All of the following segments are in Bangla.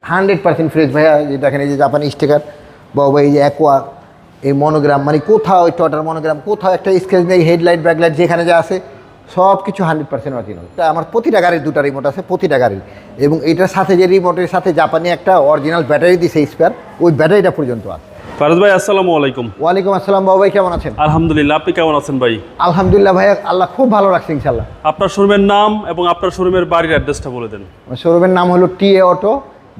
100% ফ্রেশ ভাইয়া। যে দেখেন এই যে জাপানি স্টিকার বাবা, এই যে অ্যাকোয়া, এই মনোগ্রাম, মানে কোথাও ওই টটার মনোগ্রাম, কোথাও একটা স্কেচ নেই। হেডলাইট ব্যাকলাইট যেখানে যা আছে সব কিছু 100% অরিজিনাল। আমার প্রতিটা গাড়ির দুটো রিমোট আছে, প্রতিটা গাড়ির। এবং এটার সাথে যে রিমোটের সাথে জাপানি একটা অরিজিনাল ব্যাটারি দিছে স্পেয়ার, ওই ব্যাটারিটা পর্যন্ত আছে। ফারাজ ভাই আসসালামু আলাইকুম। ওয়ালাইকুম আসসালাম বাবা ভাই, কেমন আছেন? আলহামদুলিল্লাহ, আপনি কেমন আছেন ভাই? আলহামদুলিল্লাহ ভাইয়া, আল্লাহ খুব ভালো রাখছে ইনশাল্লাহ। আপনার শোরুমের নাম এবং আপনার শোরুমের বাড়ির অ্যাড্রেসটা বলে দেন। শোরুমের নাম হলো টিএ অটো,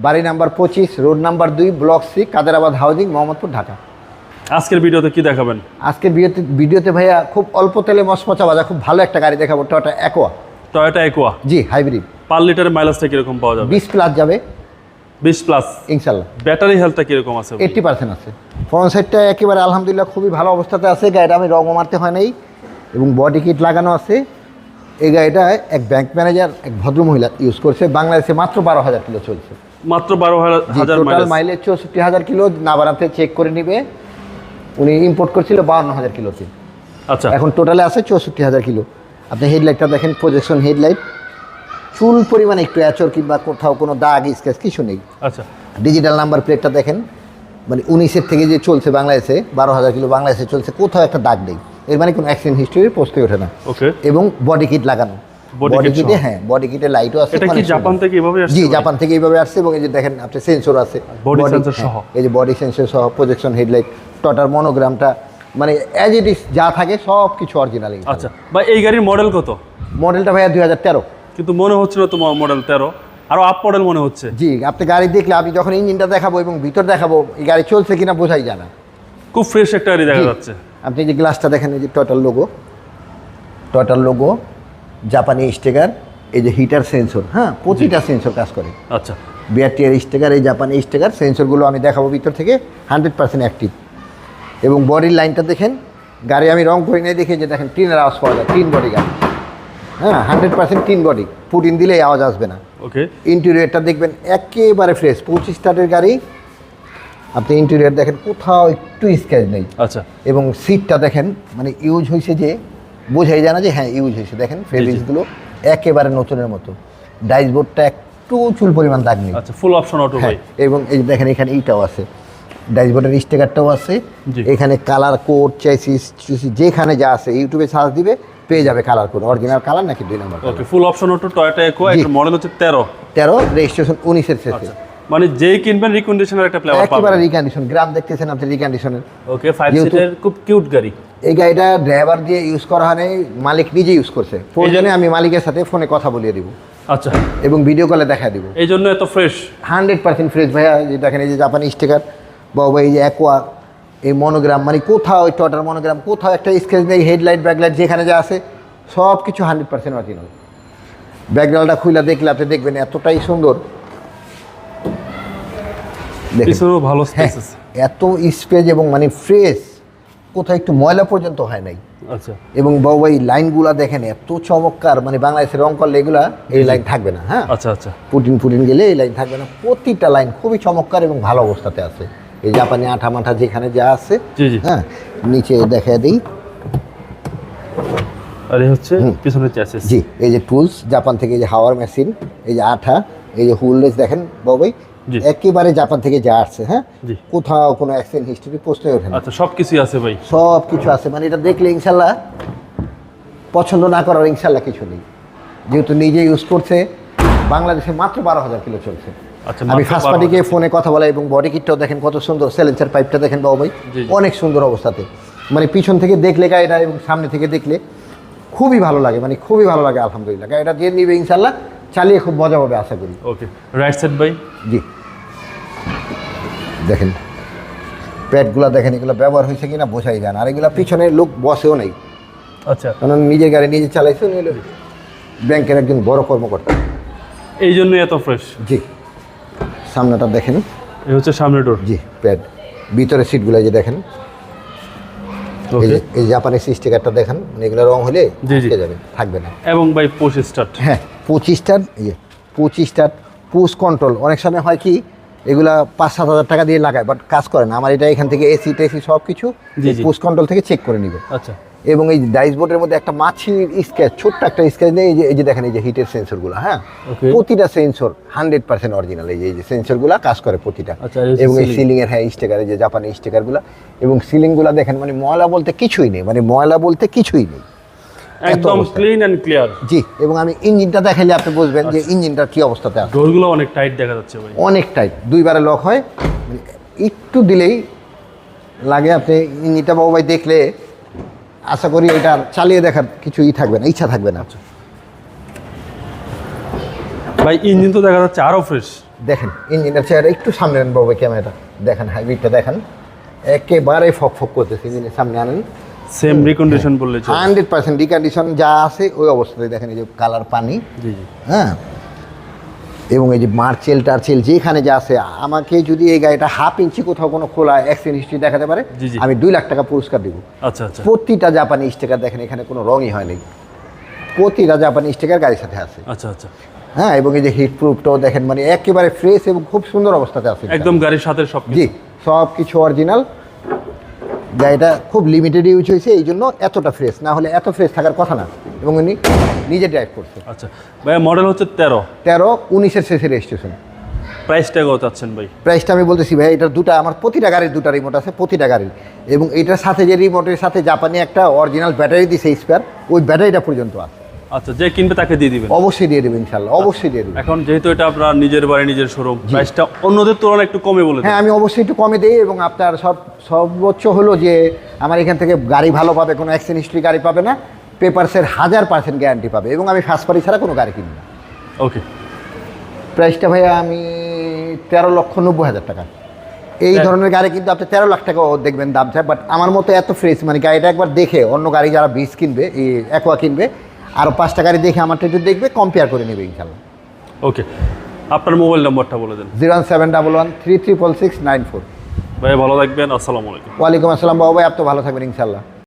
বাড়ি number 25, road number 2, block C, Kaderabad housing, Mohammadpur, Dhaka. আজকের ভিডিওতে কি দেখাবেন? আজকের ভিডিওতে ভাইয়া খুব অল্প তেলে মচমচা বাজা খুব ভালো একটা গাড়ি দেখাবো, টয়োটা অ্যাকোয়া। টয়োটা অ্যাকোয়া, জি, হাইব্রিড। পার লিটারের মাইলেজটা কিরকম পাওয়া যাবে? 20+ যাবে 20+ ইনশাল্লাহ। ব্যাটারি হেলথটা কিরকম আছে? 80% আছে। ফ্রন্ট সাইডটা একেবারে আলহামদুলিল্লাহ খুবই ভালো অবস্থাতে আছে। গাড়িটা আমি রঙও মারতে হয় নাই এবং বডি কিট লাগানো আছে। এই গাড়িটা এক ব্যাংক ম্যানেজার, এক ভদ্রমহিলা ইউজ করছে। বাংলাদেশে মাত্র 12,000 কিলো চলছে। মাত্র 12,000 টোটাল মাইলেজ 64,000 কিলো। না বাড়াতে চেক করে নিবে। উনি ইম্পোর্ট করছিল 52,000 কিলোতে। আচ্ছা, এখন টোটালে আছে 64,000 কিলো। আপনি হেডলাইটটা দেখেন, প্রজেকশন হেডলাইট, চুল পরিমাণে একটু অ্যাচর কিংবা কোথাও কোনো দাগ স্কেচ কিছু নেই। আচ্ছা, ডিজিটাল নাম্বার প্লেটটা দেখেন, মানে 19-এর থেকে যে চলছে বাংলাদেশে, 12,000 কিলো বাংলাদেশে চলছে, কোথাও একটা দাগ নেই। এর মানে কোনো অ্যাক্সিডেন্ট হিস্ট্রি পোস্টে ওঠে না। ওকে। এবং বডি কিট লাগানো, বডি কিটে, হ্যাঁ বডি কিটে লাইটও আছে। এটা কি জাপান থেকে এইভাবে আসছে? জি, জাপান থেকে এইভাবে আসছে। এবং এই যে দেখেন আপনি সেন্সর আছে, বডি সেন্সর সহ। এই যে বডি সেন্সর সহ, প্রজেকশন হেডলাইট, টটার মনোগ্রামটা, মানে অ্যাজ ইট ইজ যা থাকে সব কিছু অরিজিনাল। আচ্ছা ভাই, এই গাড়ির মডেল কত? মডেলটা ভাইয়া 2013। কিন্তু মনে হচ্ছে না তোমার মডেল 13, আরো আপ মডেল মনে হচ্ছে। জি, আপনি গাড়ি দেখলে, আমি যখন ইঞ্জিনটা দেখাবো এবং ভিতর দেখাবো, এই গাড়ি চলছে কিনা বোঝাই যায় না। খুব ফ্রেশ একটা গাড়ি দেখা যাচ্ছে। আপনি যে গ্লাসটা দেখেন, এই যে টটার লোগো, জাপানি স্টিকার, এই যে হিটার সেন্সর, হ্যাঁ প্রতিটা সেন্সর কাজ করে। আচ্ছা, বিআরটিআর স্টিকার, এই জাপানি স্টিকার, সেন্সরগুলো আমি দেখাবো ভিতর থেকে 100% অ্যাক্টিভ। এবং বডির লাইনটা দেখেন, গাড়ি আমি রং করি নাই দেখে যে দেখেন টিনের আওয়াজ পাওয়া যায়, টিন বডি গাড়ি, হ্যাঁ 100% টিন বডি, পুটিন দিলে এই আওয়াজ আসবে না। ওকে। ইন্টেরিয়রটা দেখবেন একেবারে ফ্রেশ, 25 স্টার্টের গাড়ি। আপনি ইন্টেরিয়র দেখেন, কোথাও একটু স্ক্র্যাচ নেই। আচ্ছা। এবং সিটটা দেখেন, মানে ইউজ হয়েছে যে বোঝাই যায় না যে হ্যাঁ ইউজ হয়েছে। দেখেন ফেব্রিক্সগুলো একেবারে নতুনের মতো। ডাইসবোর্ডটা একটু চুল পরিমাণ দাগ নেই। আচ্ছা, ফুল অপশন অটো ভাই। এবং এই দেখেন এখানে এইটাও আছে, ডাইসবোর্ডের স্টিকারটাও আছে। জি। এখানে কালার কোড, চেসিস যেখানে যা আছে ইউটিউবে সার্চ দিবে পেয়ে যাবে কালার কোড, অরিজিনাল কালার নাকি 2 নাম্বার। ওকে, full option auto Toyota aqua, এর মডেল হচ্ছে 13, রেজিস্ট্রেশন 19-এর শেষে। মানে যেই কিনবেন রিকন্ডিশনের একটা ফ্লেভার পাবেন। একেবারে রিকন্ডিশন, গ্রাম দেখতেছেন আপনি রিকন্ডিশনের। ওকে, 5 সিটের খুব কিউট গাড়ি। এই গাড়িটা ড্রাইভার দিয়ে ইউজ করা হয় নাই, মালিক নিজে ইউজ করছে। প্রয়োজনে আমি মালিকের সাথে ফোনে কথা বলিয়ে দিব। আচ্ছা। এবং ভিডিও কলে দেখা দিব। এই জন্য এত ফ্রেশ। 100% ফ্রেশ ভাইয়া। যে দেখেন এই যে জাপানি স্টিকার বাবা, এই যে অ্যাকোয়া, এই মনোগ্রাম, মানে কোথাও ওই টটার মনোগ্রাম, কোথাও একটা স্কেচ নেই। হেডলাইট ব্যাকলাইট যেখানে যা আছে সব কিছু 100% অরিজিনাল। ব্যাকগ্রাউন্ডটা খুলে দেখলে আপনি দেখবেন এতটাই সুন্দর। পিছনেও ভালো স্পেস আছে। এত স্পেস এবং মানে ফ্রেশ, কোথাও একটু ময়লা পর্যন্ত হয় নাই। আচ্ছা। এবং বাবা এই লাইনগুলা দেখেন এত চমৎকার, মানে বাংলাদেশে রং করলে এগুলা এই লাইন থাকবে না। হ্যাঁ, আচ্ছা আচ্ছা, পুটিন গেলে এই লাইন থাকবে না। প্রতিটা লাইন খুবই চমৎকার এবং ভালো অবস্থাতে আছে। এই জাপানি আঠা মাঠা যেখানে যা আছে। জি জি। হ্যাঁ, নিচে দেখা দিই। আর এই হচ্ছে পিছনের চ্যাসিস। জি, এই যে টুলস জাপান থেকে, এই যে হাওয়ার মেশিন, এই যে আঠা, এই যে হুললেস দেখেন বাবাই, একেবারে জাপান থেকে যা আসছে। হ্যাঁ, কোথাও কোনো অ্যাক্সিডেন্ট হিস্ট্রি পোস্টে ওঠে না। আচ্ছা, সব কিছুই আছে ভাই, সব কিছু আছে। মানে এটা দেখলে ইনশাল্লাহ পছন্দ না করার ইনশাল্লাহ কিছু নেই। যেহেতু নিজে ইউজ করছে, বাংলাদেশে মাত্র 12,000 কিলো চলছে। আচ্ছা, আমি ফার্স্ট পার্টিকে ফোনে কথা বলা, এবং বডি কিটটাও দেখেন কত সুন্দর। সেলেন্সার পাইপটা দেখেন বাবু ভাই, অনেক সুন্দর অবস্থাতে। মানে পিছন থেকে দেখলে গাড়িটা এবং সামনে থেকে দেখলে খুবই ভালো লাগে, মানে খুবই ভালো লাগে আলহামদুলিল্লাহ। গাড়িটা দিয়ে নিবে ইনশাল্লাহ, চালিয়ে খুব মজা পাবে আশা করি। ওকে, রাইট সাইড ভাই। জি, দেখেন প্যাডগুলো দেখেন, এগুলো ব্যবহার হয়েছে কিনা বোঝাই যায় না। আর এগুলো পিছনে লোক বসেও নেই। আচ্ছা, কারণ নিজের গাড়ি নিজে চালাইছে, ব্যাংকের একজন বড় কর্মকর্তা, এই জন্য এত ফ্রেশ। জি, সামনেটা দেখেন, এই হচ্ছে সামনের ডোর। জি, প্যাড, ভিতরে সিটগুলো যে দেখেন, এই জাপানিজ স্টিকারটা দেখেন, মানে এগুলো রং হলে যাবে, থাকবে না। এবং ভাই পুশ স্টার্ট, হ্যাঁ 25 স্টার, এই যে 25 স্টার পুশ কন্ট্রোল। অনেক সময় হয় কি এগুলা 5-7 হাজার টাকা দিয়ে লাগায়, বাট কাজ করে না। আমার এটা এখান থেকে এসি টেসি সব কিছু পুশ কন্ট্রোল থেকে চেক করে নিবে। আচ্ছা, এবং এই ড্যাশবোর্ডের মধ্যে একটা মাছির স্কেচ, ছোট্ট একটা স্কেচ নেই। এই যে দেখেন এই যে হিটের সেন্সরগুলো, হ্যাঁ Okay. প্রতিটা সেন্সর 100% অরিজিনাল। এই যে সেন্সরগুলো কাজ করে প্রতিটা। আচ্ছা, এই যে এবং এই ceiling। সিলিং এর হ্যাঁ স্টিকার, যে জাপানি স্টিকারগুলো এবং সিলিংগুলো দেখেন, মানে ময়লা বলতে কিছুই নেই, মানে ময়লা বলতে কিছুই নেই। একদম অবস্থা। Clean and clear. জি, এবং আমি ইঞ্জিনটা দেখাইলে আপনি বুঝবেন যে ইঞ্জিনটার কি অবস্থাতে আছে। ডোরগুলো অনেক টাইট দেখা যাচ্ছে ভাই। অনেক টাইট, দুইবারে লক হয়, মানে একটু দিলেই লাগে। আপনি ইঞ্জিনটা বাবু ভাই দেখলে আশা করি এটা চালিয়ে দেখার কিছুই থাকবে না, ইচ্ছা থাকবে না। ভাই ইঞ্জিন তো দেখা যাচ্ছে আরো ফ্রেশ। দেখেন ইঞ্জিনের চেহারা একটু সামনে আনেন বাবু ভাই, ক্যামেরাটা দেখেন, হাইব্রিডটা দেখেন, একেবারে ফক ফক করতেছে। ইঞ্জিনের সামনে আনেন, সেম রিকন্ডিশন বললে চলে। 100% রিকন্ডিশন যা আছে ওই অবস্থায়। দেখেন এই যে কালার পানি, জি জি। হ্যাঁ, এবং এই যে মার্চেল টার্চেল যেখানে যা আছে। আমাকে যদি এই গাড়িটা হাফ ইঞ্চি কোথাও কোনো খোলা অ্যাক্সিডেন্ট হিস্ট্রি দেখাতে পারে, জি, জি। আমি 2 লাখ টাকা পুরস্কার দিব। আচ্ছা আচ্ছা। প্রতিটা জাপানি স্টিকার দেখেন, এখানে কোনো রঙই হয়নি, প্রতিটা জাপানি স্টিকার গাড়ির সাথে আছে। আচ্ছা আচ্ছা। হ্যাঁ, এবং এই যে হিট প্রুফটাও দেখেন, মানে একেবারে ফ্রেশ এবং খুব সুন্দর অবস্থাতে আছে। একদম গাড়ির সাথে সব জি, সব কিছু অরিজিনাল। গাড়িটা খুব লিমিটেড ইউজ হয়েছে, এই জন্য এতটা ফ্রেশ, না হলে এত ফ্রেশ থাকার কথা না। এবং উনি নিজে ড্রাইভ করছে। আচ্ছা ভাই, মডেল হচ্ছে 13। 19-এর শেষে রেজিস্ট্রেশন। প্রাইসটা কত চাচ্ছেন ভাই? প্রাইসটা আমি বলতেছি ভাই, এটার দুটা, আমার প্রতিটা গাড়ির দুটা রিমোট আছে, প্রতিটা গাড়ির। এবং এটার সাথে যে রিমোটের সাথে জাপানি একটা অরিজিনাল ব্যাটারি দিছে স্পেয়ার, ওই ব্যাটারিটা পর্যন্ত আছে। আচ্ছা, যে কিনবে তাকে দিয়ে দিবেন? অবশ্যই দিয়ে দেবেন ইনশাল্লাহ, অবশ্যই দিয়ে দেবেন। এখন যেহেতু এটা আপনার নিজের বাড়ি নিজের শোরুম, প্রাইসটা অন্যদের তুলনায় একটু কমে বলে দেন। হ্যাঁ, আমি অবশ্যই একটু কমে দিই। এবং আপনার সর্বোচ্চ হলো যে আমার এখান থেকে গাড়ি ভালো পাবে, কোনো অ্যাক্সিডেন্ট হিস্ট্রি গাড়ি পাবে না, পেপারসের 1000% গ্যারান্টি পাবে, এবং আমি ফার্স্ট পার্টি ছাড়া কোনো গাড়ি কিনি না। ওকে। প্রাইসটা ভাইয়া আমি 13,90,000 টাকা। এই হ্যাঁ। ধরনের গাড়ি কিন্তু আপনি 13 লাখ টাকাও দেখবেন দাম চায়, বাট আমার মতো এত ফ্রেশ, মানে গাড়িটা একবার দেখে অন্য গাড়ি যারা 20 কিনবে, এই অ্যাকোয়া কিনবে, আরও 5টা গাড়ি দেখে আমারটা একটু দেখবে, কম্পেয়ার করে নেবে ইনশাল্লাহ। ওকে, আপনার মোবাইল নাম্বারটা বলে দেন। 01711 336694। ভাই ভালো থাকবেন, আসসালামু আলাইকুম। ওয়ালাইকুম আসসালাম বাবু ভাই, আপনি ভালো থাকবেন ইনশাল্লাহ।